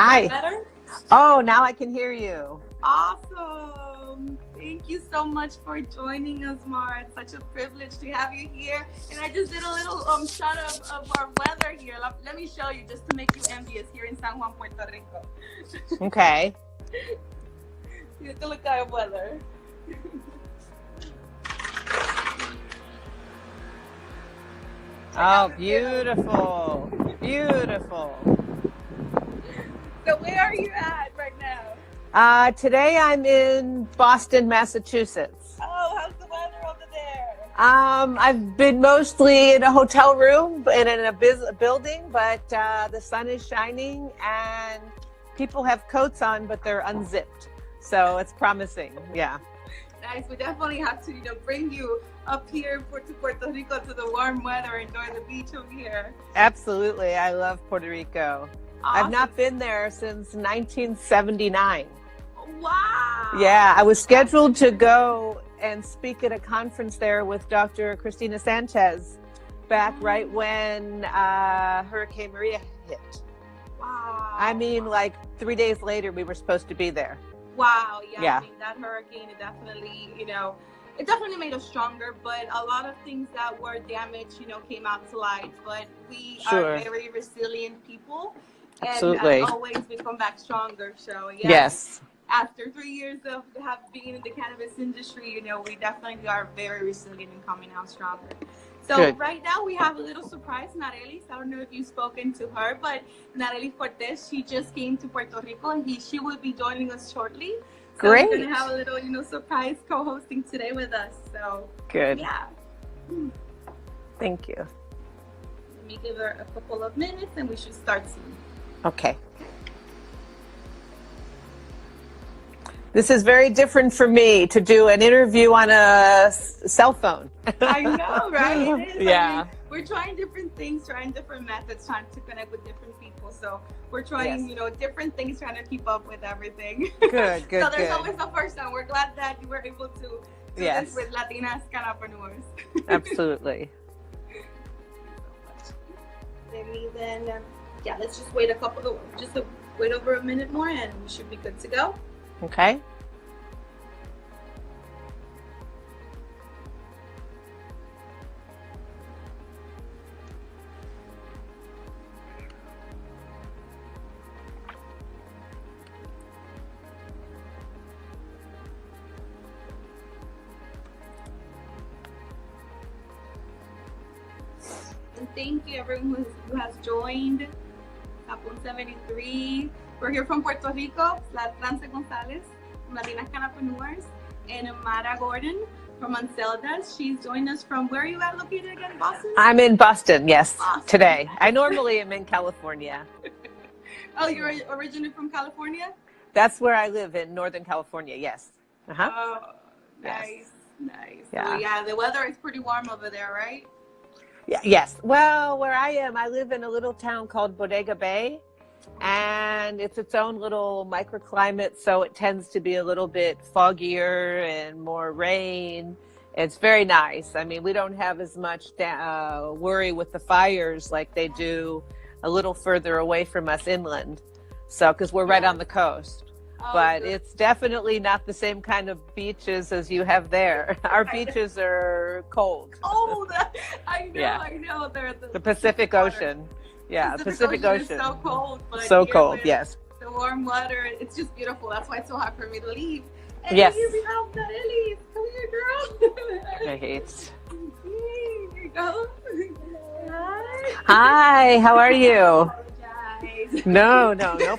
Hi. Better? Oh, now I can hear you. Awesome. Thank you so much for joining us, Mara. It's such a privilege to have you here. And I just did a little shot of our weather here. Let me show you just to make you envious here in San Juan, Puerto Rico. Okay. Take a look at our weather. Oh, beautiful. Beautiful. So where are you at right now? Today I'm in Boston, Massachusetts. Oh, how's the weather over there? I've been mostly in a hotel room and in a building, but the sun is shining and people have coats on, but they're unzipped. So it's promising. Yeah. Nice. We definitely have to, bring you up here to Puerto Rico to the warm weather, enjoy the beach over here. Absolutely. I love Puerto Rico. Awesome. I've not been there since 1979. Wow. Yeah, I was scheduled to go and speak at a conference there with Dr. Christina Sanchez back right when Hurricane Maria hit. Wow. I mean, like 3 days later, we were supposed to be there. Wow. Yeah. Yeah. I mean, that hurricane, it definitely made us stronger, but a lot of things that were damaged, came out to light. But we Sure. are very resilient people. Absolutely. And as always, we come back stronger. So, yeah. Yes. After 3 years of being in the cannabis industry, we definitely are very resilient and coming out stronger. So Good. Right now we have a little surprise, Narelis. I don't know if you've spoken to her, but Nareli Cortez, she just came to Puerto Rico and she will be joining us shortly. So Great. We're going to have a little, surprise co-hosting today with us. So Good. yeah. Thank you. Let me give her a couple of minutes and we should start soon. Okay. This is very different for me to do an interview on a cell phone. I know, right? It is. Yeah. I mean, we're trying different things, trying different methods, trying to connect with different people. So we're trying, Yes. Different things, trying to keep up with everything. Good, good, So there's good. always a first time. We're glad that you were able to do Yes. this with Latinas Cannapreneurs. Absolutely. Let me then, let's just wait wait over a minute more and we should be good to go. Okay. And thank you everyone who has joined. Capon 73. We're here from Puerto Rico. France Gonzalez from Latinas Cannapreneurs, and Mara Gordon from Zelda. She's joined us from where are you at located again? Boston? I'm in Boston, yes, Boston. today. I normally am in California. Oh, you're originally from California? That's where I live in Northern California, yes. Uh-huh. Oh, Yes. nice. Yeah. So yeah, the weather is pretty warm over there, right? Yeah, yes. Well, where I am, I live in a little town called Bodega Bay, and it's its own little microclimate, so it tends to be a little bit foggier and more rain. It's very nice. I mean, we don't have as much worry with the fires like they do a little further away from us inland. So, because we're right on the coast. Oh, But good. it's definitely not the same kind of beaches as you have there. Our beaches are cold. Oh, I know, Yeah. I know. They're The Pacific water. Ocean. Yeah, Pacific Ocean. is so cold. But So here cold, with yes. The warm water, it's just beautiful. That's why it's so hard for me to leave. And Yes. here we have Nareli. Come here, girl. I hate. Here you go. Hi. Hi, how are you? Apologize. No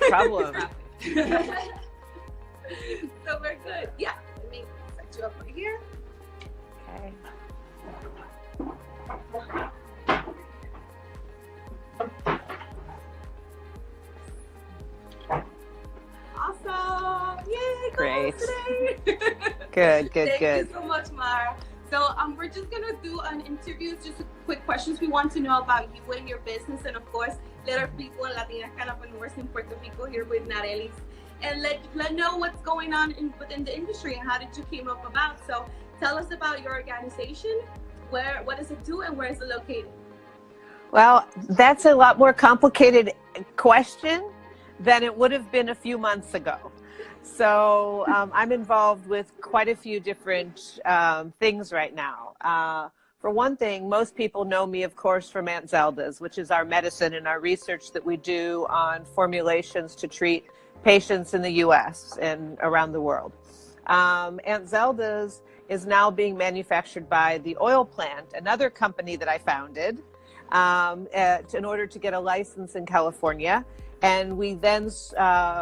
problem. So we're good. Yeah. Let me set you up right here. Okay. Awesome. Yay. Great. Today. Good. Thank you so much, Mara. So we're just gonna do an interview, just quick questions we want to know about you and your business, and of course, let our people and Latinas Cannapreneurs in Puerto Rico here with Narelis, and let know what's going on within the industry and how did you came up about. So tell us about your organization, what does it do, and where is it located? Well, that's a lot more complicated question than it would have been a few months ago. So I'm involved with quite a few different things right now. For one thing, most people know me, of course, from Aunt Zelda's, which is our medicine and our research that we do on formulations to treat patients in the U.S. and around the world. Aunt Zelda's is now being manufactured by the oil plant, another company that I founded, in order to get a license in California. And we then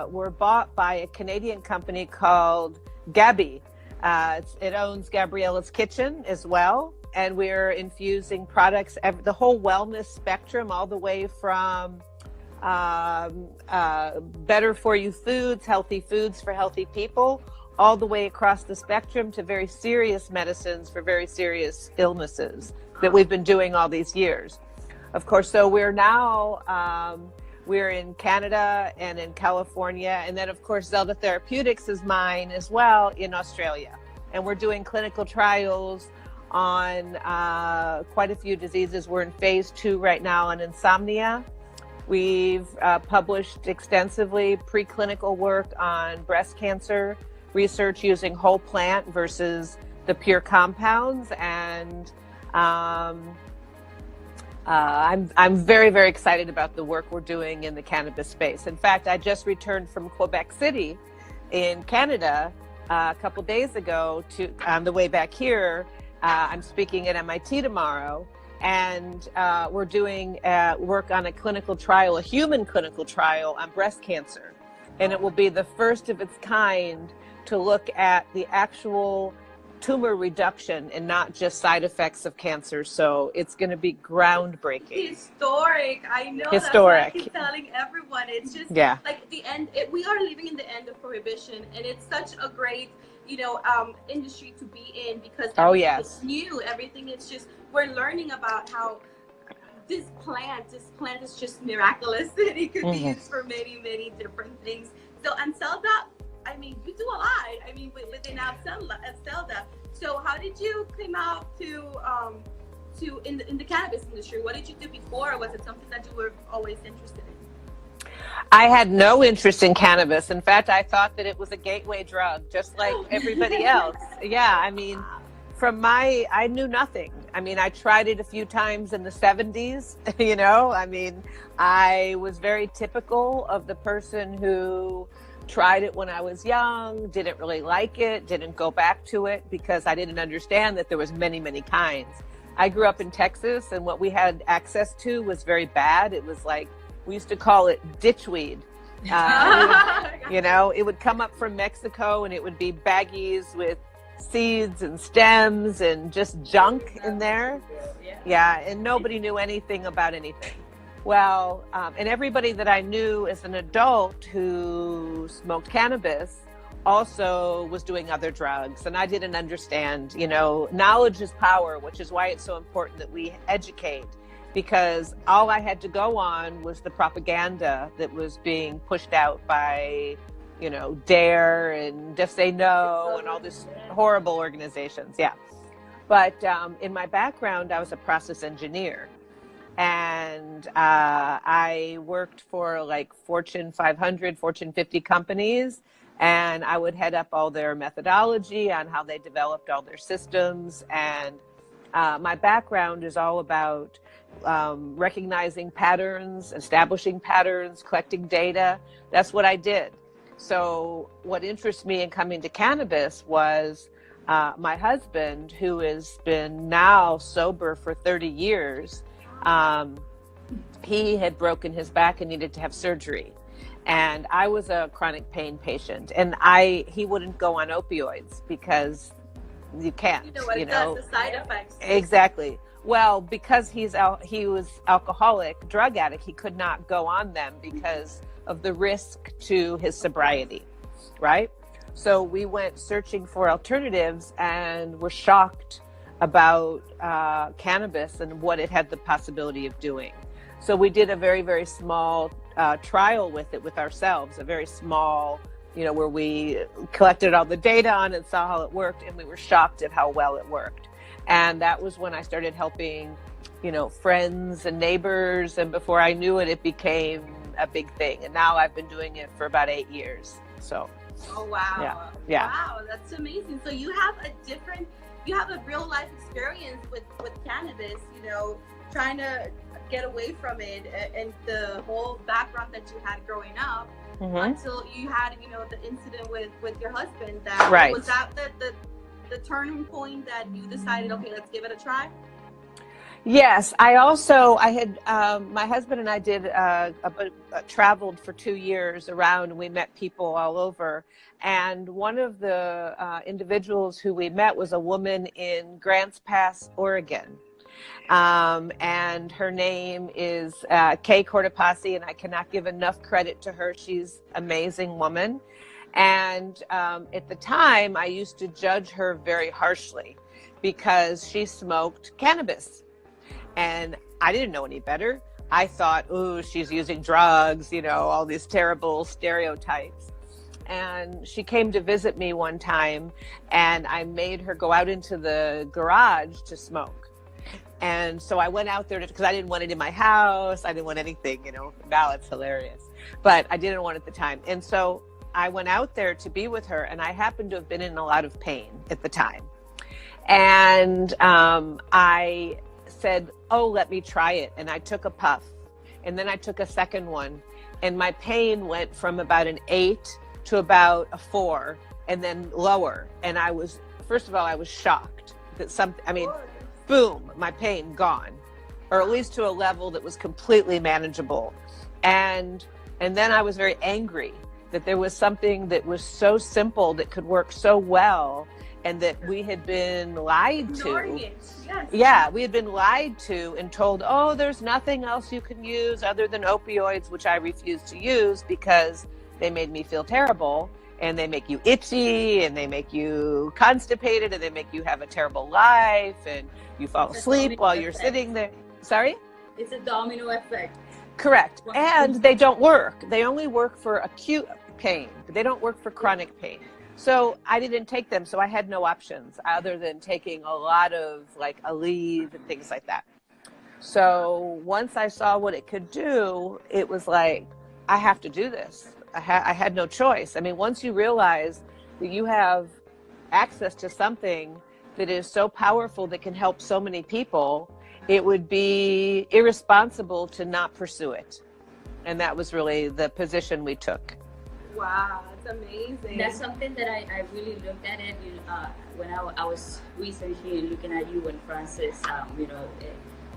were bought by a Canadian company called Gabi. It owns Gabriella's Kitchen as well. And we're infusing products, the whole wellness spectrum, all the way from better for you foods, healthy foods for healthy people, all the way across the spectrum to very serious medicines for very serious illnesses that we've been doing all these years. Of course, so we're now, we're in Canada and in California. And then, of course, Zelda Therapeutics is mine as well in Australia. And we're doing clinical trials on quite a few diseases. We're in phase 2 right now on insomnia. We've published extensively preclinical work on breast cancer research using whole plant versus the pure compounds. And I'm very, very excited about the work we're doing in the cannabis space. In fact, I just returned from Quebec City in Canada a couple days ago on the way back here. I'm speaking at MIT tomorrow, and we're doing work on a clinical trial, a human clinical trial on breast cancer. And it will be the first of its kind to look at the actual tumor reduction and not just side effects of cancer. So it's going to be groundbreaking. Historic. I know. Historic. That's what I keep telling everyone. It's just like the end. We are living in the end of prohibition, and it's such a great, industry to be in because it's new. Everything is just, we're learning about how this plant is just miraculous, and it could be used for many, many different things. So, and Zelda, I mean, you do a lot. I mean, within Zelda. So, how did you come out to in the cannabis industry? What did you do before? Or was it something that you were always interested in? I had no interest in cannabis. In fact, I thought that it was a gateway drug, just like everybody else. Yeah, I mean, I knew nothing. I mean, I tried it a few times in the 70s, I mean, I was very typical of the person who tried it when I was young, didn't really like it, didn't go back to it because I didn't understand that there was many, many kinds. I grew up in Texas, and what we had access to was very bad. It was like, we used to call it ditchweed. It would come up from Mexico, and it would be baggies with seeds and stems and just junk in there. Yeah, and nobody knew anything about anything. Well, and everybody that I knew as an adult who smoked cannabis also was doing other drugs, and I didn't understand. Knowledge is power, which is why it's so important that we educate, because all I had to go on was the propaganda that was being pushed out by DARE and Just Say No and all these horrible organizations. Yeah. But in my background, I was a process engineer, and I worked for like Fortune 500, Fortune 50 companies, and I would head up all their methodology on how they developed all their systems. And my background is all about recognizing patterns, establishing patterns, collecting data. That's what I did. So what interests me in coming to cannabis was my husband, who has been now sober for 30 years. He had broken his back and needed to have surgery. And I was a chronic pain patient, and he wouldn't go on opioids because you can't. The side effects. Exactly. Well, because he was alcoholic, drug addict, he could not go on them because of the risk to his sobriety, right? So we went searching for alternatives and were shocked about cannabis and what it had the possibility of doing. So we did a very, very small trial with it with ourselves, a very small, where we collected all the data on it, saw how it worked, and we were shocked at how well it worked. And that was when I started helping, friends and neighbors. And before I knew it, it became a big thing. And now I've been doing it for about 8 years. So. Oh, wow. Yeah. Wow, that's amazing. So you have a real life experience with cannabis, you know, trying to get away from it, and the whole background that you had growing up until you had, you know, the incident with your husband. That was that the turning point that you decided, okay, let's give it a try? Yes, I had, my husband and I did traveled for 2 years around, and we met people all over. And one of the individuals who we met was a woman in Grants Pass, Oregon. And her name is Kay Cortopassi, and I cannot give enough credit to her. She's an amazing woman. And at the time, I used to judge her very harshly because she smoked cannabis. And I didn't know any better. I thought, oh, she's using drugs, you know, all these terrible stereotypes. And she came to visit me one time, and I made her go out into the garage to smoke. And so I went out there because I didn't want it in my house. I didn't want anything, you know. Now it's hilarious. But I didn't want it at the time. And so I went out there to be with her, and I happened to have been in a lot of pain at the time. And I said, oh, let me try it. And I took a puff, and then I took a second one, and my pain went from about an 8 to about a 4, and then lower. And I was, first of all, I was shocked that boom, my pain gone, or at least to a level that was completely manageable. And then I was very angry that there was something that was so simple that could work so well, and that we had been lied to. Yes. Yeah, we had been lied to and told, oh, there's nothing else you can use other than opioids, which I refused to use because they made me feel terrible, and they make you itchy, and they make you constipated, and they make you have a terrible life, and you fall asleep while you're sitting there. Sorry? It's a domino effect. Correct. And they don't work. They only work for acute pain, but they don't work for chronic pain. So I didn't take them, so I had no options other than taking a lot of like Aleve and things like that. So once I saw what it could do, it was like, I have to do this. I had no choice. I mean, once you realize that you have access to something that is so powerful that can help so many people, it would be irresponsible to not pursue it. And that was really the position we took. Wow, that's amazing. That's something that I really looked at it when I was researching and looking at you and Francis,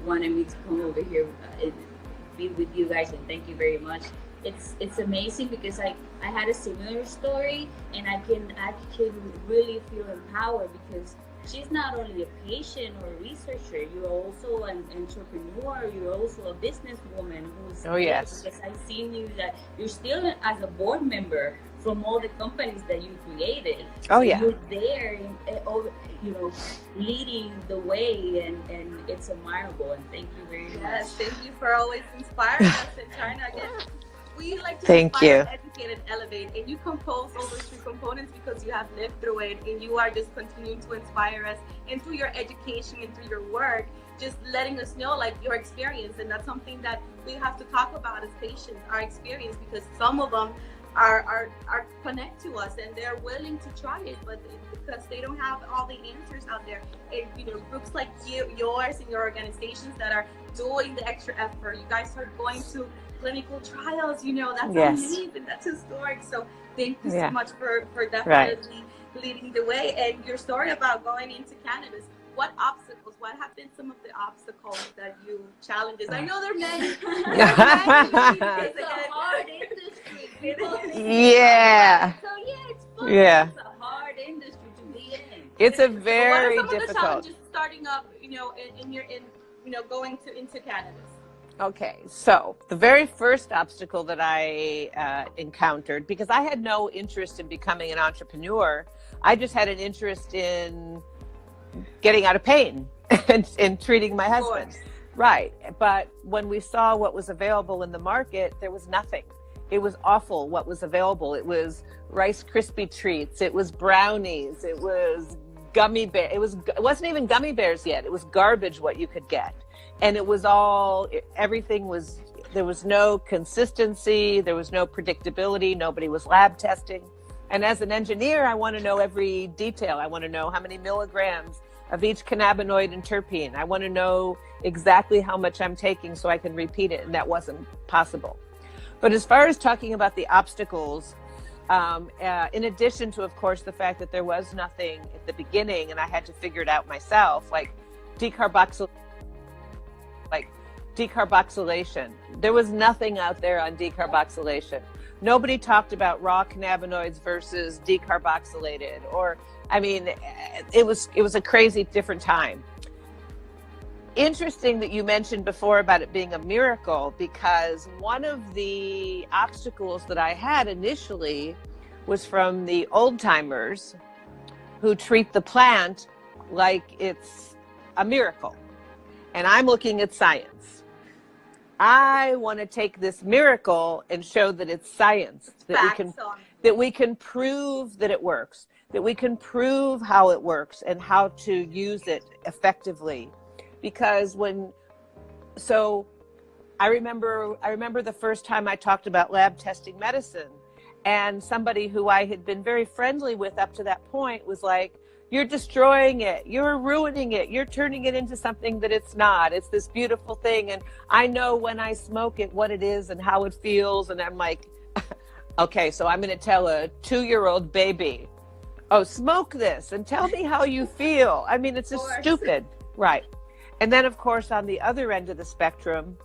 wanted me to come over here and be with you guys, and thank you very much. It's amazing because I had a similar story, and I can really feel empowered because she's not only a patient or a researcher, you're also an entrepreneur, you're also a businesswoman who's because I've seen you that you're still as a board member from all the companies that you created. Oh yeah. You're there, leading the way, and it's admirable, and thank you very much. Yes, thank you for always inspiring us and trying to get. We like to Thank inspire, you. educate, and elevate, and you compose all those 3 components because you have lived through it, and you are just continuing to inspire us, and through your education and through your work, just letting us know like your experience. And that's something that we have to talk about as patients, our experience, because some of them are connect to us and they're willing to try it, but because they don't have all the answers out there. And groups like yours and your organizations that are doing the extra effort, you guys are going to clinical trials, that's amazing, that's historic. So thank you so much for definitely leading the way. And your story about going into cannabis, what have been some of the obstacles that you challenges? I know there are many. It's a hard industry. Yeah. So it's fun. Yeah. It's a hard industry to be in. It's a very what are some difficult. of the challenges starting up, going into cannabis? Okay, so the very first obstacle that I encountered, because I had no interest in becoming an entrepreneur, I just had an interest in getting out of pain and treating my husband. Right, but when we saw what was available in the market, there was nothing. It was awful what was available. It was Rice Krispie treats, it was brownies, it was gummy bear. It wasn't even gummy bears yet. It was garbage what you could get. And it was everything was there was no consistency, there was no predictability, nobody was lab testing. And as an engineer, I want to know every detail. I want to know how many milligrams of each cannabinoid and terpene. I want to know exactly how much I'm taking so I can repeat it, and that wasn't possible. But as far as talking about the obstacles, in addition to, of course, the fact that there was nothing at the beginning and I had to figure it out myself, like decarboxylation. There was nothing out there on decarboxylation. Nobody talked about raw cannabinoids versus decarboxylated, or, I mean, it was a crazy different time. Interesting that you mentioned before about it being a miracle, because one of the obstacles that I had initially was from the old timers who treat the plant like it's a miracle. And I'm looking at science. I want to take this miracle and show that it's science, that we can prove that it works, that we can prove how it works and how to use it effectively. Because I remember the first time I talked about lab testing medicine, and somebody who I had been very friendly with up to that point was like, "You're destroying it, you're ruining it, you're turning it into something that it's not. It's this beautiful thing, and I know when I smoke it what it is and how it feels." And I'm like, okay, so I'm going to tell a 2-year-old baby, "Oh, smoke this and tell me how you feel." I mean, it's just stupid, right? And then, of course, on the other end of the spectrum,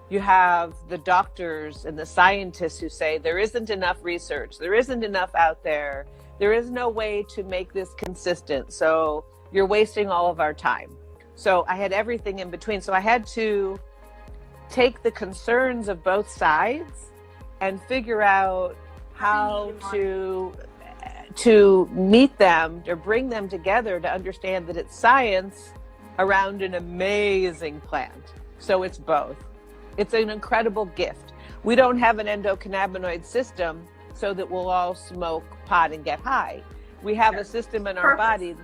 you have the doctors and the scientists who say there isn't enough research, there isn't enough out there, there is no way to make this consistent, so you're wasting all of our time. So I had everything in between. So I had to take the concerns of both sides and figure out how to meet them or bring them together to understand that it's science around an amazing plant. So it's both. It's an incredible gift. We don't have an endocannabinoid system so that we'll all smoke pot and get high. We have a system in our body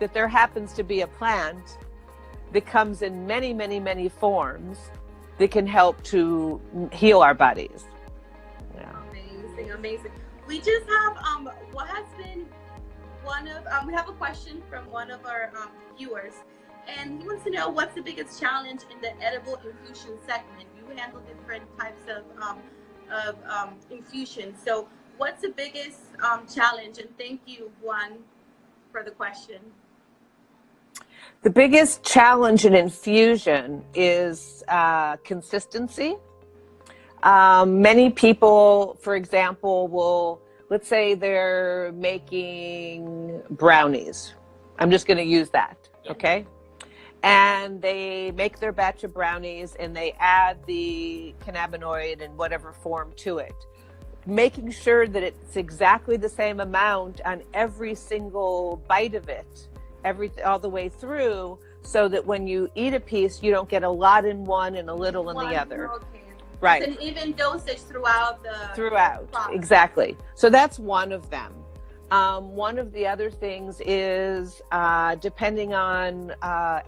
that there happens to be a plant that comes in many, many, many forms that can help to heal our bodies. Yeah. Amazing, amazing. We just have what has been one of we have a question from one of our viewers, and he wants to know what's the biggest challenge in the edible infusion segment. You handle different types of infusion, so what's the biggest challenge? And thank you, Juan, for the question. The biggest challenge in infusion is consistency. Many people, for example, will, let's say they're making brownies. I'm just going to use that, okay? And they make their batch of brownies and they add the cannabinoid in whatever form to it, making sure that it's exactly the same amount on every single bite of it, all the way through, so that when you eat a piece, you don't get a lot in one and a little in the other. Okay. Right. It's an even dosage throughout the process. Exactly. So that's one of them. One of the other things is depending on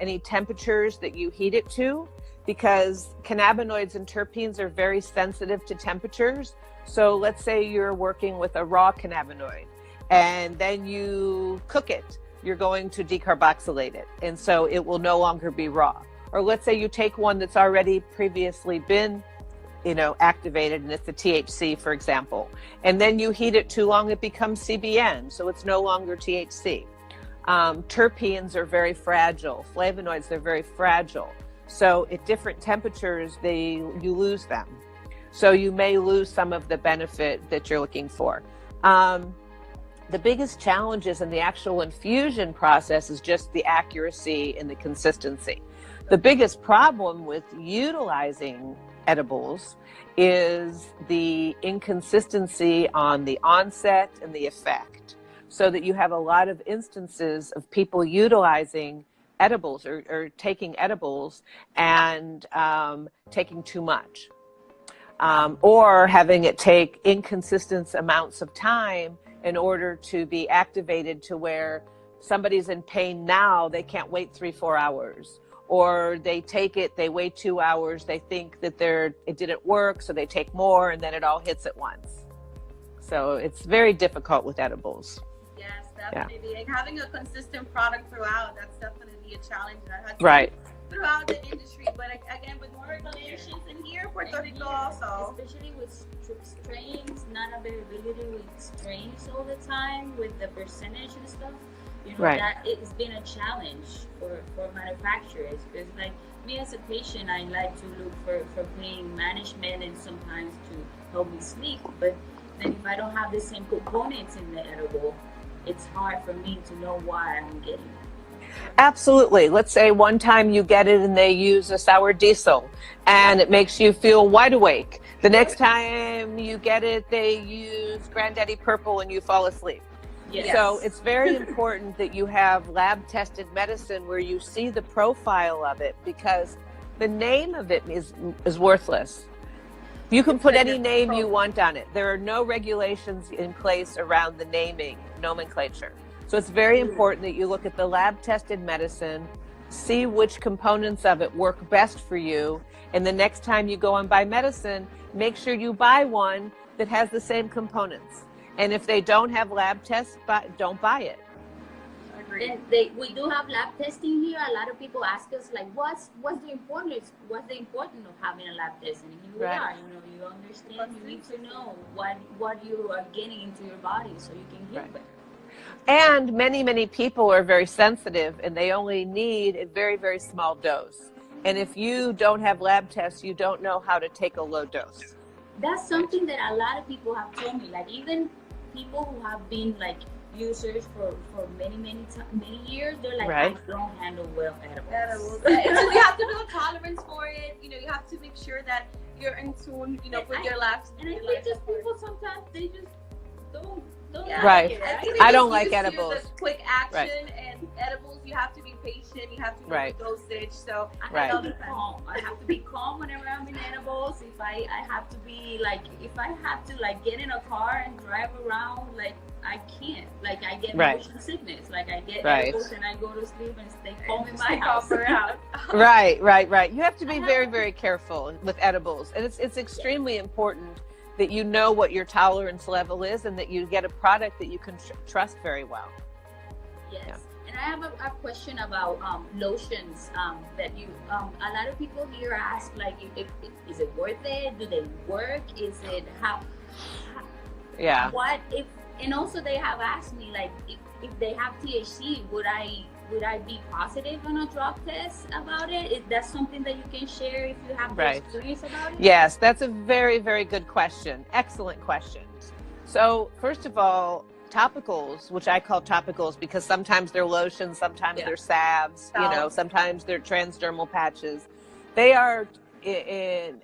any temperatures that you heat it to, because cannabinoids and terpenes are very sensitive to temperatures. So let's say you're working with a raw cannabinoid and then you cook it, you're going to decarboxylate it, and so it will no longer be raw. Or let's say you take one that's already previously been activated, and it's the THC, for example, and then you heat it too long, it becomes CBN, so it's no longer THC. Terpenes are very fragile. Flavonoids, they're very fragile. So at different temperatures, you lose them. So you may lose some of the benefit that you're looking for. The biggest challenges in the actual infusion process is just the accuracy and the consistency. The biggest problem with utilizing edibles is the inconsistency on the onset and the effect, so that you have a lot of instances of people utilizing edibles or taking edibles and taking too much, or having it take inconsistent amounts of time in order to be activated to where somebody's in pain now, they can't wait 3-4 hours. or they take it, they wait 2 hours, they think that it didn't work, so they take more, and then it all hits at once. So it's very difficult with edibles. Yes, definitely. Like having a consistent product throughout, that's definitely a challenge that has Right. throughout the industry. But again, with more regulations in here, Puerto Rico also. Especially with strains, non-availability with strains all the time, with the percentage and stuff. You know, Right. that it's been a challenge for manufacturers. Because like me as a patient, I like to look for pain management and sometimes to help me sleep. But then if I don't have the same components in the edible, it's hard for me to know why I'm getting it. Absolutely. Let's say one time you get it and they use a sour diesel and it makes you feel wide awake. The next time you get it, they use Granddaddy Purple and you fall asleep. Yes. So it's very important that you have lab tested medicine where you see the profile of it, because the name of it is worthless. You can put any name you want on it. There are no regulations in place around the naming nomenclature. So it's very important that you look at the lab tested medicine, see which components of it work best for you, and the next time you go and buy medicine, make sure you buy one that has the same components. And if they don't have lab tests, don't buy it. And we do have lab testing here. A lot of people ask us like, what's the importance of having a lab test? And here we are. You know, you understand. You need to know what you are getting into your body so you can heal better. And many people are very sensitive, and they only need a very, very small dose. And if you don't have lab tests, you don't know how to take a low dose. That's something that a lot of people have told me. Like even people who have been like users for many years, they're like, I don't handle well edibles. So you have to do a tolerance for it. You know, you have to make sure that you're in tune, you know, with your labs. And I think just people sometimes they just don't right. like it, right? I don't like edibles. The quick action and edibles, you have to be patient. You have to know the dosage. So I have to be calm. I have to be calm whenever I'm in edibles. If I have to be like, if I have to like get in a car and drive around, like I can't. Like I get motion sickness. Like I get edibles and I go to sleep and stay calm in my house. Right. You have to be very, very careful with edibles, and it's extremely important that you know what your tolerance level is and that you get a product that you can trust very well. Yes. Yeah. And I have a question about lotions that you, a lot of people here ask, like, is it worth it? Do they work? Is it how what if, and also they have asked me, like, if they have THC, would I be positive on a drug test about it? Is that something that you can share if you have the experience about it? Yes, that's a very, very good question. Excellent question. So first of all, topicals, which I call topicals because sometimes they're lotions, sometimes they're salves, you know, sometimes they're transdermal patches. They are,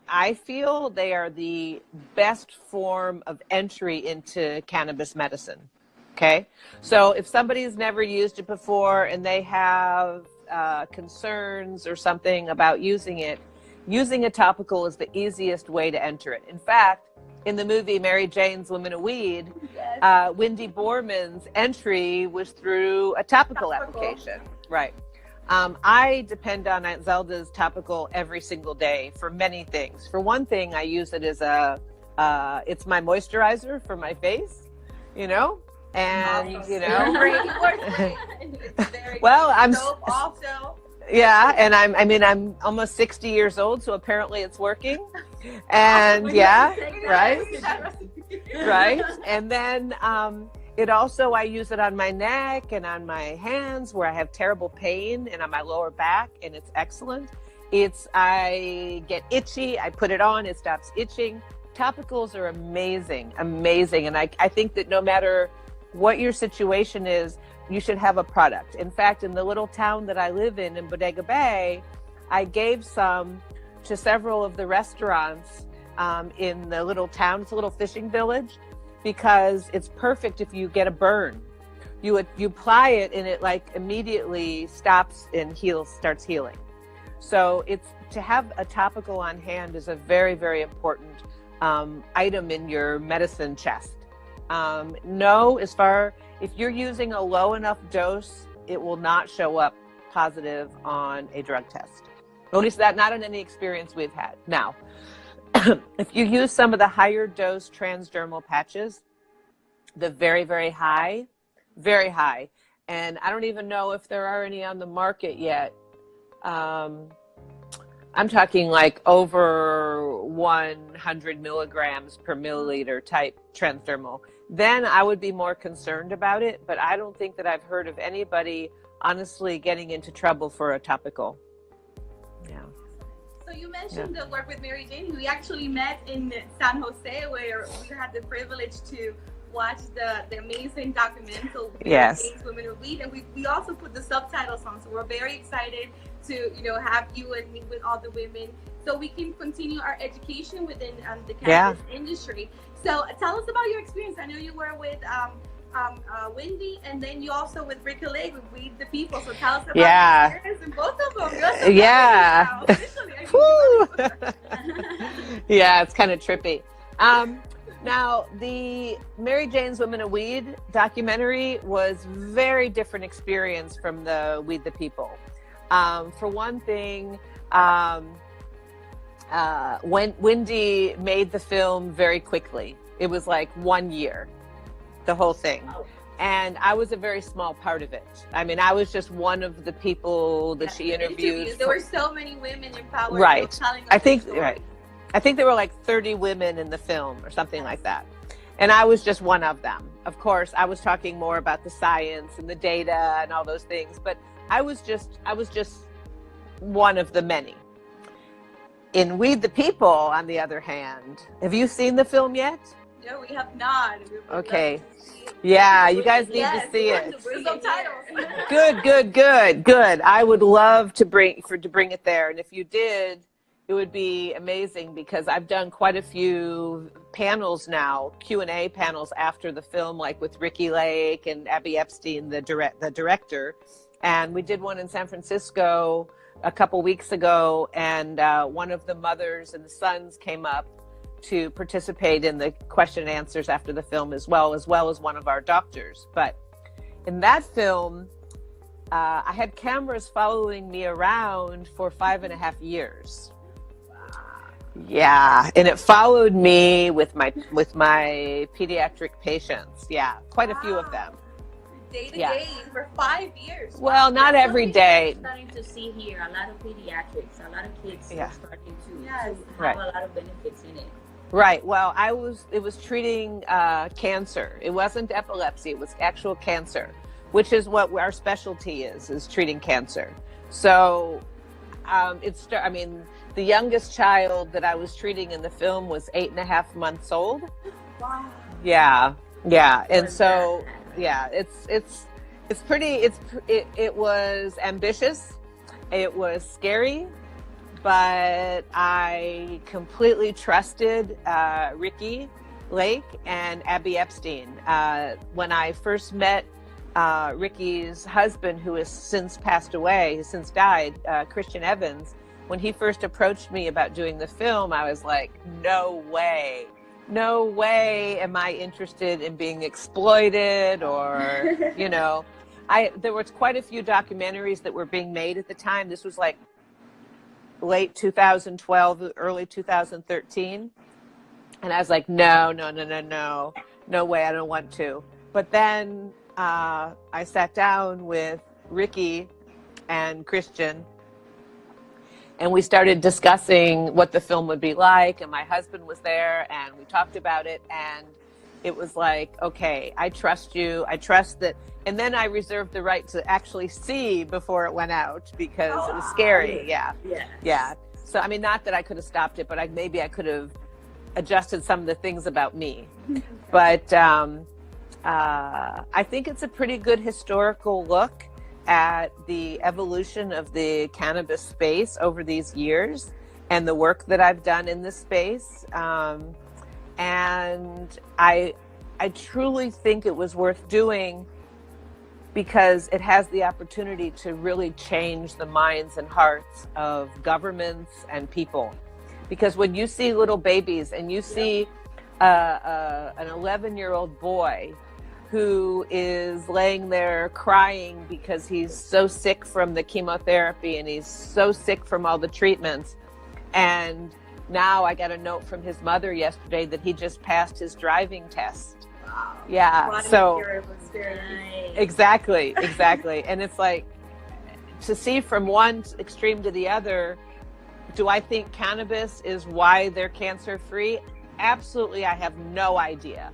I feel they are the best form of entry into cannabis medicine. Okay, so if somebody's never used it before and they have concerns or something about using it, using a topical is the easiest way to enter it. In fact, in the movie Mary Jane's Women of Weed, Wendy Borman's entry was through a topical application. Right. I depend on Zelda's topical every single day for many things. For one thing, I use it as it's my moisturizer for my face, you know. And you know, well, I'm also. Yeah, and I'm almost 60 years old, so apparently it's working. And right. And then it also, I use it on my neck and on my hands where I have terrible pain, and on my lower back, and it's excellent. I get itchy, I put it on, it stops itching. Topicals are amazing. And I think that no matter what your situation is, you should have a product. In fact, in the little town that I live in Bodega Bay, I gave some to several of the restaurants in the little town. It's a little fishing village, because it's perfect if you get a burn. You apply it and it like immediately stops and starts healing. So to have a topical on hand is a very, very important item in your medicine chest. If you're using a low enough dose, it will not show up positive on a drug test. At least that, not on any experience we've had. Now, if you use some of the higher dose transdermal patches, the very, very high, and I don't even know if there are any on the market yet. I'm talking like over 100 milligrams per milliliter type transdermal. Then I would be more concerned about it, but I don't think that I've heard of anybody honestly getting into trouble for a topical. Yeah. So you mentioned the work with Mary Jane. We actually met in San Jose, where we had the privilege to watch the amazing documental Mary Jane's Women of Weed, and we also put the subtitles on. So we're very excited to have you and meet with all the women, so we can continue our education within the cannabis industry. So tell us about your experience. I know you were with Wendy, and then you also with Ricky Lake with Weed the People. So tell us about your experience in both of them. Yeah, it's kind of trippy. Now, the Mary Jane's Women of Weed documentary was very different experience from the Weed the People. For one thing, when Wendy made the film very quickly. It was like 1 year, the whole thing. And I was a very small part of it. I mean, I was just one of the people that she interviewed. There were so many women in power. Right. I think there were like 30 women in the film or something like that. And I was just one of them. Of course, I was talking more about the science and the data and all those things, but I was just one of the many. In Weed the People, on the other hand, have you seen the film yet? No, we have not. Okay. Yeah, you guys need to see it. Good. I would love to bring it there. And if you did, it would be amazing, because I've done quite a few panels now, Q&A panels after the film, like with Ricky Lake and Abby Epstein, the director. And we did one in San Francisco a couple weeks ago, and one of the mothers and the sons came up to participate in the question and answers after the film, as well as one of our doctors. But in that film, I had cameras following me around for 5.5 years. Yeah, and it followed me with my pediatric patients. Yeah, quite a few of them. Day to day for 5 years. Well, not every day. We're starting to see here a lot of pediatrics, a lot of kids are starting to have a lot of benefits in it. Right. Well, it was treating cancer. It wasn't epilepsy. It was actual cancer, which is what our specialty is treating cancer. So the youngest child that I was treating in the film was 8.5 months old. Wow. Yeah. And so, it was ambitious. It was scary, but I completely trusted Ricky Lake and Abby Epstein. When I first met Ricky's husband, who has since passed away, has since died, Christian Evans, when he first approached me about doing the film, I was like, no way am I interested in being exploited, or, there was quite a few documentaries that were being made at the time. This was like late 2012, early 2013. And I was like, no way, I don't want to. But then I sat down with Ricky and Christian, and we started discussing what the film would be like, and my husband was there, and we talked about it, and it was like, okay, I trust you, I trust that. And then I reserved the right to actually see before it went out, because it was scary. Yeah. So, I mean, not that I could have stopped it, but maybe I could have adjusted some of the things about me. But I think it's a pretty good historical look at the evolution of the cannabis space over these years and the work that I've done in this space. And I truly think it was worth doing, because it has the opportunity to really change the minds and hearts of governments and people. Because when you see little babies and you see an 11-year-old boy who is laying there crying because he's so sick from the chemotherapy and he's so sick from all the treatments. And now I got a note from his mother yesterday that he just passed his driving test. Wow. Yeah. So Nice. exactly. And it's like, to see from one extreme to the other, do I think cannabis is why they're cancer free? Absolutely. I have no idea.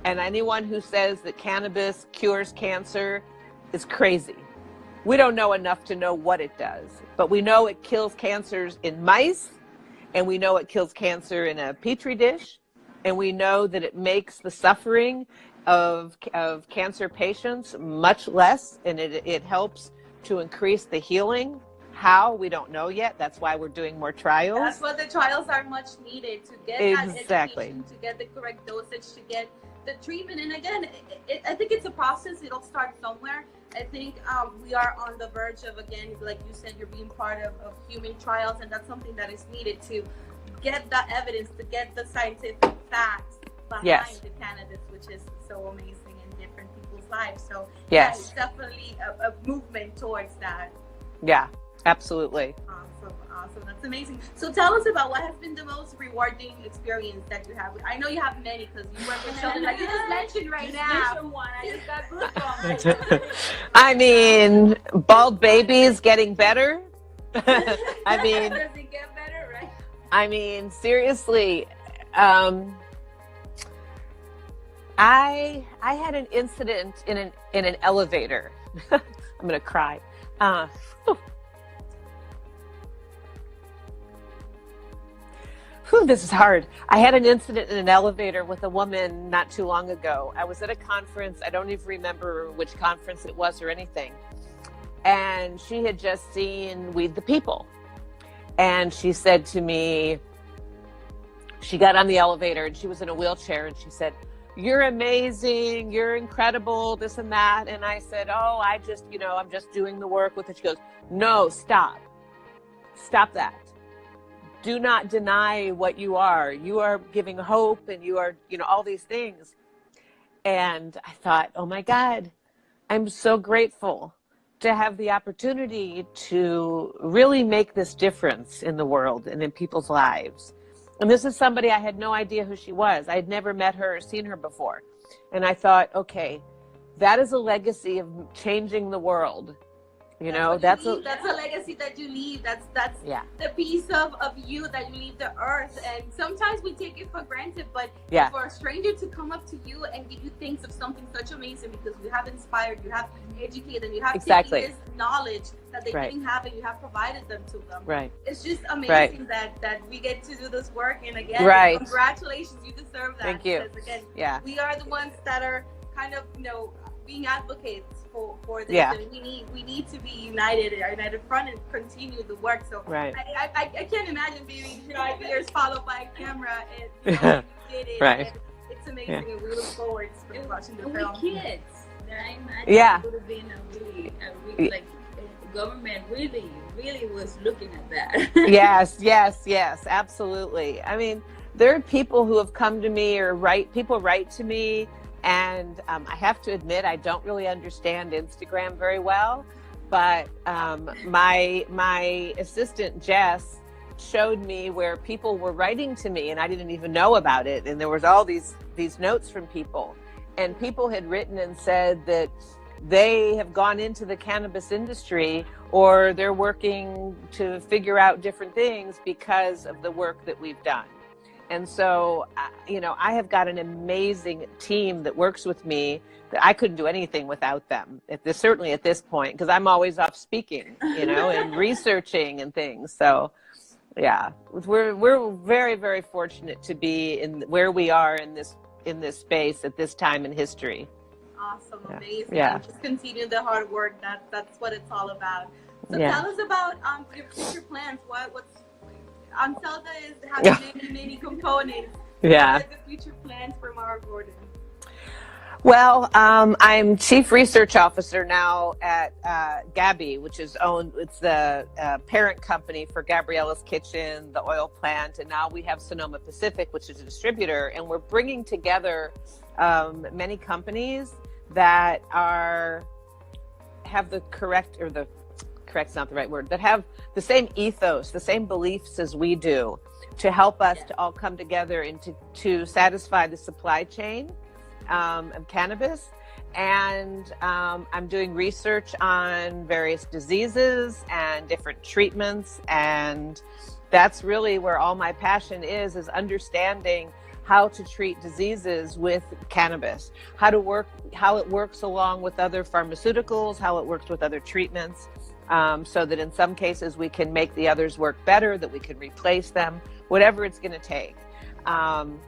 And anyone who says that cannabis cures cancer is crazy. We don't know enough to know what it does, but we know it kills cancers in mice, and we know it kills cancer in a petri dish, and we know that it makes the suffering of cancer patients much less, and it helps to increase the healing. How? We don't know yet. That's why we're doing more trials. That's what the trials are much needed, to get that education, to get the correct dosage, to get the treatment. And again, I think it's a process. It'll start somewhere. I think we are on the verge of, again, like you said, you're being part of human trials, and that's something that is needed to get the evidence, to get the scientific facts behind the cannabis, which is so amazing in different people's lives. So yeah, it's definitely a movement towards that. Yeah, absolutely. Awesome. That's amazing. So tell us about what has been the most rewarding experience that you have. I know you have many because you work with children, like you just mentioned right now. One. I just got goosebumps. I mean, bald babies getting better. I mean, does it get better, right? I mean, seriously, I had an incident in an elevator. I'm gonna cry. This is hard. I had an incident in an elevator with a woman not too long ago. I was at a conference. I don't even remember which conference it was or anything. And she had just seen Weed the People. And she said to me, she got on the elevator and she was in a wheelchair and she said, "You're amazing. You're incredible, this and that." And I said, "Oh, I'm just doing the work with it." She goes, "No, stop. Stop that. Do not deny what you are. You are giving hope and you are, all these things." And I thought, oh my God, I'm so grateful to have the opportunity to really make this difference in the world and in people's lives. And this is somebody I had no idea who she was. I had never met her or seen her before. And I thought, okay, that is a legacy of changing the world. That's a legacy that you leave. That's the piece of you that you leave the earth. And sometimes we take it for granted, but for a stranger to come up to you and give you things of something such amazing, because you have inspired, you have educated, and you have taken this knowledge that they didn't have, and you have provided them to them. Right. It's just amazing that we get to do this work. And again, congratulations, you deserve that. Thank you. Because again, we are the ones that are kind of being advocates for this, and we need to be united front and continue the work. So I can't imagine being 5 years followed by a camera, and did it. And it's amazing, and we look forward to watching the film. Kids, I imagine it would have been a really like government really was looking at that. yes, absolutely. I mean, there are people who have come to me people write to me. And I have to admit, I don't really understand Instagram very well, but my assistant Jess showed me where people were writing to me, and I didn't even know about it. And there was all these notes from people, and people had written and said that they have gone into the cannabis industry, or they're working to figure out different things because of the work that we've done. And so, I have got an amazing team that works with me that I couldn't do anything without them. Certainly at this point, because I'm always off speaking, and researching and things. So, we're very, very fortunate to be where we are in this space at this time in history. Awesome, amazing. Just continue the hard work. That's what it's all about. So tell us about your future plans. What's Zelda is having many components. What are the future plans for Mara Gordon? Well, I'm Chief Research Officer now at Gabi, which is it's the parent company for Gabriella's Kitchen, the oil plant, and now we have Sonoma Pacific, which is a distributor, and we're bringing together many companies that have the correct's not the right word, that have the same ethos, the same beliefs as we do, to help us to all come together and to satisfy the supply chain of cannabis. And I'm doing research on various diseases and different treatments, and that's really where all my passion is understanding how to treat diseases with cannabis, how it works along with other pharmaceuticals, how it works with other treatments, so that in some cases we can make the others work better, that we can replace them, whatever it's going to take. I'm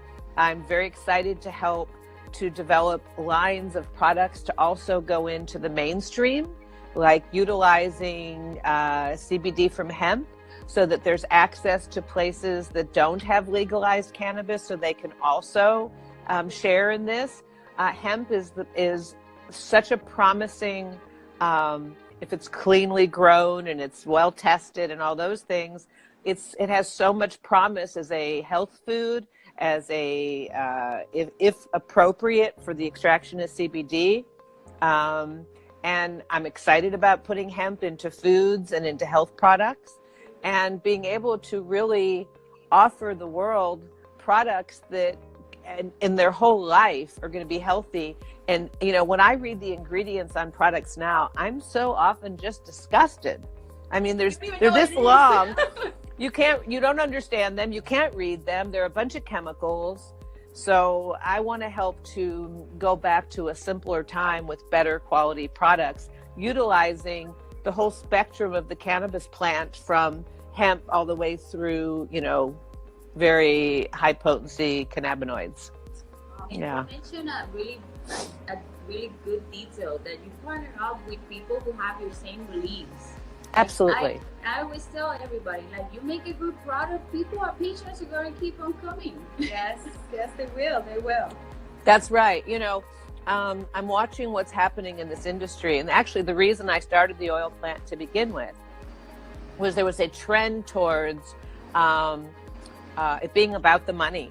very excited to help to develop lines of products to also go into the mainstream, like utilizing CBD from hemp, so that there's access to places that don't have legalized cannabis, so they can also share in this. Hemp is such a promising, if it's cleanly grown and it's well tested and all those things, it has so much promise as a health food, as a if appropriate for the extraction of CBD. And I'm excited about putting hemp into foods and into health products, and being able to really offer the world products that in their whole life are going to be healthy. And, you know, when I read the ingredients on products now, I'm so often just disgusted. I mean, they're this long. You don't understand them. You can't read them. They're a bunch of chemicals. So I want to help to go back to a simpler time with better quality products, utilizing the whole spectrum of the cannabis plant, from hemp all the way through, you know, very high potency cannabinoids. And you mentioned a really good detail that you partner up with people who have your same beliefs. Absolutely. I always tell everybody, like, you make a good product, our patients are going to keep on coming. Yes, they will. That's right. You know, I'm watching what's happening in this industry. And actually, the reason I started the oil plant to begin with was there was a trend towards it being about the money,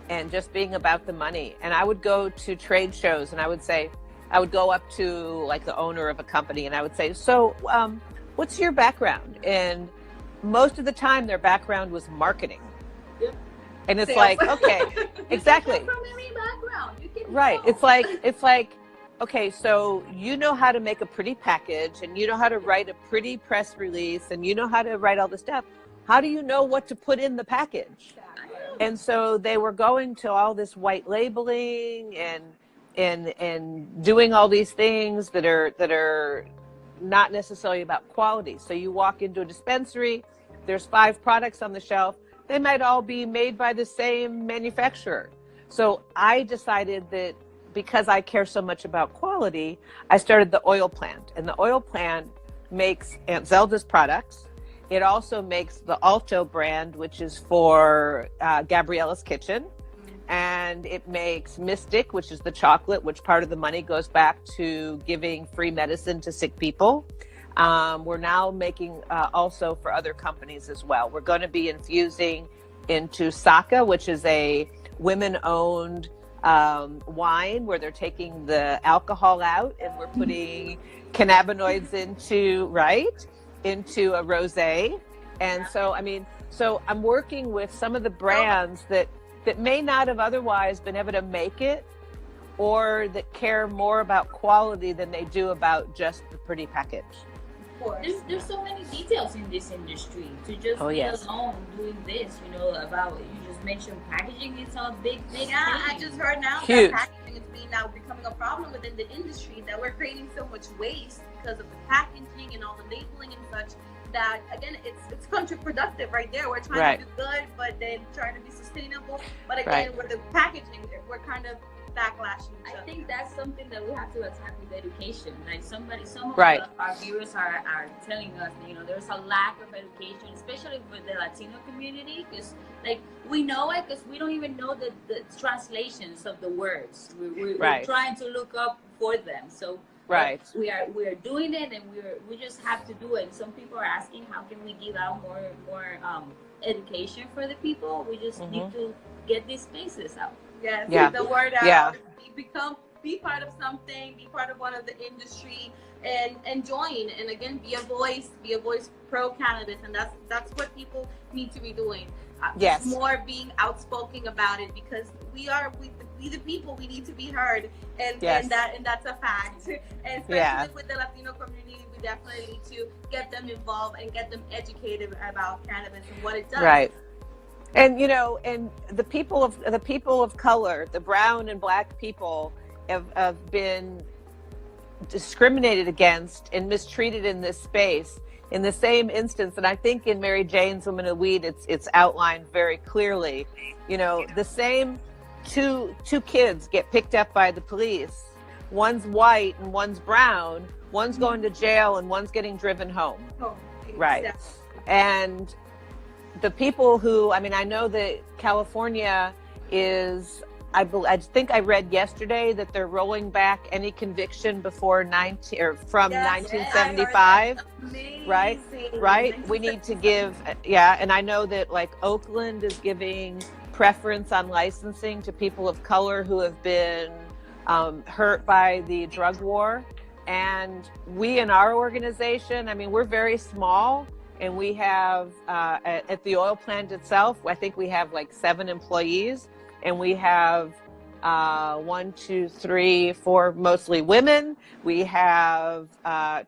and just being about the money. And I would go to trade shows, and I would go up to like the owner of a company, and I would say, so what's your background? And most of the time their background was marketing. Yep. And it's like, okay, exactly. From any background, you can right. know. It's like, okay, so you know how to make a pretty package, and you know how to write a pretty press release, and you know how to write all this stuff. How do you know what to put in the package? And so they were going to all this white labeling and doing all these things that are not necessarily about quality. So you walk into a dispensary, there's 5 products on the shelf. They might all be made by the same manufacturer. So I decided that because I care so much about quality, I started the oil plant. And the oil plant makes Aunt Zelda's products. It also makes the Alto brand, which is for Gabriella's Kitchen. And it makes Mystic, which is the chocolate, which part of the money goes back to giving free medicine to sick people. We're now making also for other companies as well. We're going to be infusing into Saka, which is a women-owned wine where they're taking the alcohol out, and we're putting cannabinoids into a rosé. And so I'm working with some of the brands that may not have otherwise been able to make it, or that care more about quality than they do about just the pretty package. There's so many details in this industry to just be alone doing this, you know, about, you just mentioned packaging. It's a big thing. I just heard now Huge. that packaging is now becoming a problem within the industry, that we're creating so much waste because of the packaging and all the labeling and such, that again it's counterproductive right there. We're trying to do good, but then trying to be sustainable, but again with the packaging we're kind of backlashing each other. I think that's something that we have to attack with education. Like some of our viewers are telling us, you know, there's a lack of education, especially for the Latino community, because like we know it, because we don't even know the translations of the words. We're trying to look up for them. So we are doing it, and we just have to do it. Some people are asking, how can we give out more education for the people? We just need to get these spaces out. Yes, the word out. be part of something, be part of one of the industry, and join, and again, be a voice pro cannabis, and that's what people need to be doing. Yes. Just more being outspoken about it, because we the people, we need to be heard, and Yes. and that's a fact. And especially with the Latino community, we definitely need to get them involved and get them educated about cannabis and what it does. Right. And and the people of color, the brown and black people, have been discriminated against and mistreated in this space in the same instance. And I think in Mary Jane's Women of Weed, it's outlined very clearly. The same two kids get picked up by the police. One's white and one's brown. One's going to jail and one's getting driven home. Oh, exactly. Right. And the people who, I know that California is, I think I read yesterday that they're rolling back any conviction before 1975. Amazing. Right. We need to give, and I know that like Oakland is giving preference on licensing to people of color who have been hurt by the drug war. And we in our organization, we're very small, and we have at the oil plant itself, I think we have like 7 employees, and we have 1, 2, 3, 4 mostly women. We have 1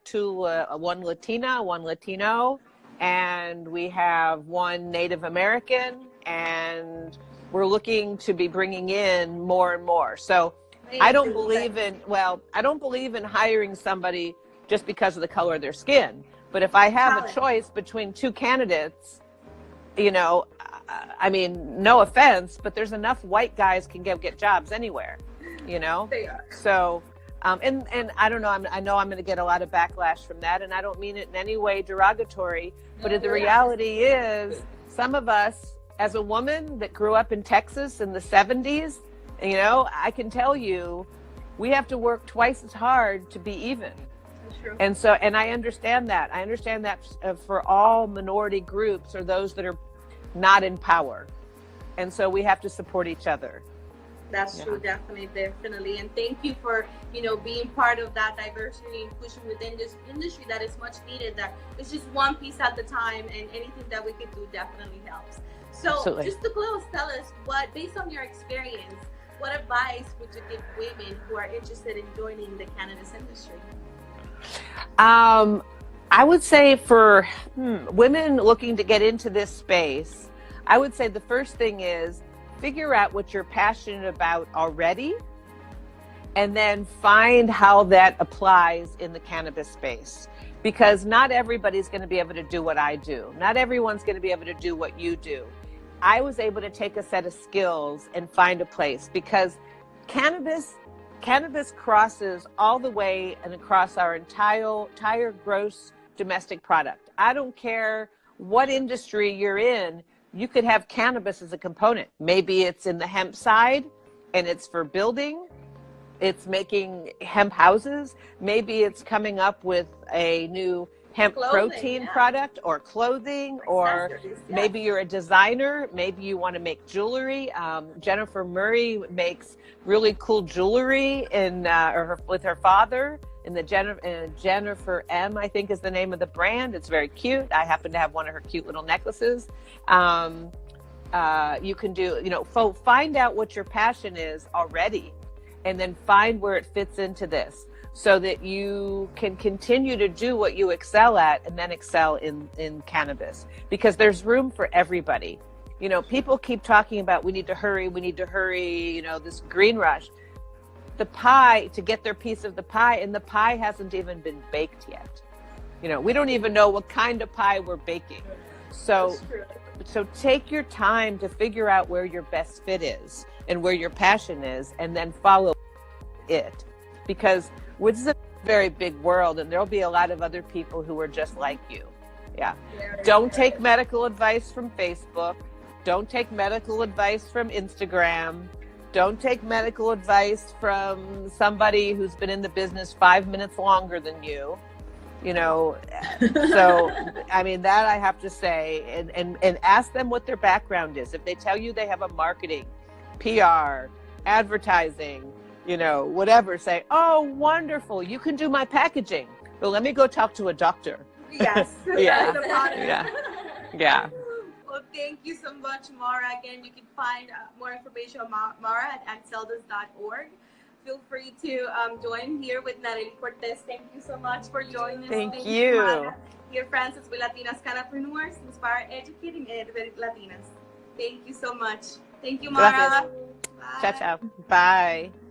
Latina, 1 Latino, and we have 1 Native American, and we're looking to be bringing in more and more. So I don't believe in hiring somebody just because of the color of their skin. But if I have a choice between 2 candidates, no offense, but there's enough white guys can get jobs anywhere, They are. So, and I don't know, I know I'm going to get a lot of backlash from that, and I don't mean it in any way derogatory, but the reality is, some of us, as a woman that grew up in Texas in the 70s, I can tell you, we have to work twice as hard to be even. True. And so, and I understand that. For all minority groups or those that are not in power. And so we have to support each other. That's true, definitely. And thank you for, being part of that diversity and pushing within this industry that is much needed. That it's just one piece at the time, and anything that we could do definitely helps. So Absolutely. Just to close, tell us based on your experience, what advice would you give women who are interested in joining the cannabis industry? I would say for women looking to get into this space, I would say the first thing is figure out what you're passionate about already, and then find how that applies in the cannabis space. Because not everybody's going to be able to do what I do. Not everyone's going to be able to do what you do. I was able to take a set of skills and find a place, because cannabis crosses all the way and across our entire gross domestic product. I don't care what industry you're in, you could have cannabis as a component. Maybe it's in the hemp side and it's for building, it's making hemp houses. Maybe it's coming up with a new hemp protein product or clothing, or maybe you're a designer, maybe you want to make jewelry. Jennifer Murray makes really cool jewelry with her father, in the Jennifer M, I think is the name of the brand. It's very cute. I happen to have one of her cute little necklaces. You can do, find out what your passion is already, and then find where it fits into this, so that you can continue to do what you excel at, and then excel in cannabis, because there's room for everybody. People keep talking about we need to hurry, this green rush. The pie, to get their piece of the pie, and the pie hasn't even been baked yet. We don't even know what kind of pie we're baking. So take your time to figure out where your best fit is and where your passion is, and then follow it. Because this is a very big world, and there'll be a lot of other people who are just like you. Yeah. Don't take medical advice from Facebook. Don't take medical advice from Instagram. Don't take medical advice from somebody who's been in the business 5 minutes longer than you. So, that I have to say, and ask them what their background is. If they tell you they have a marketing, PR, advertising, whatever, say, oh, wonderful, you can do my packaging, but let me go talk to a doctor. Yes. Yeah. That's about it. Yeah. Yeah. Well, thank you so much, Mara. Again, you can find more information on Mara at zeldas.org. Feel free to join here with Nareli Cortez. Thank you so much for joining us. Thank you. Mara. Here, Francis, with Latinas Cannapreneurs, inspire, educating, and educate Latinas. Thank you so much. Thank you, Mara. Gracias. Bye. Ciao, ciao. Bye.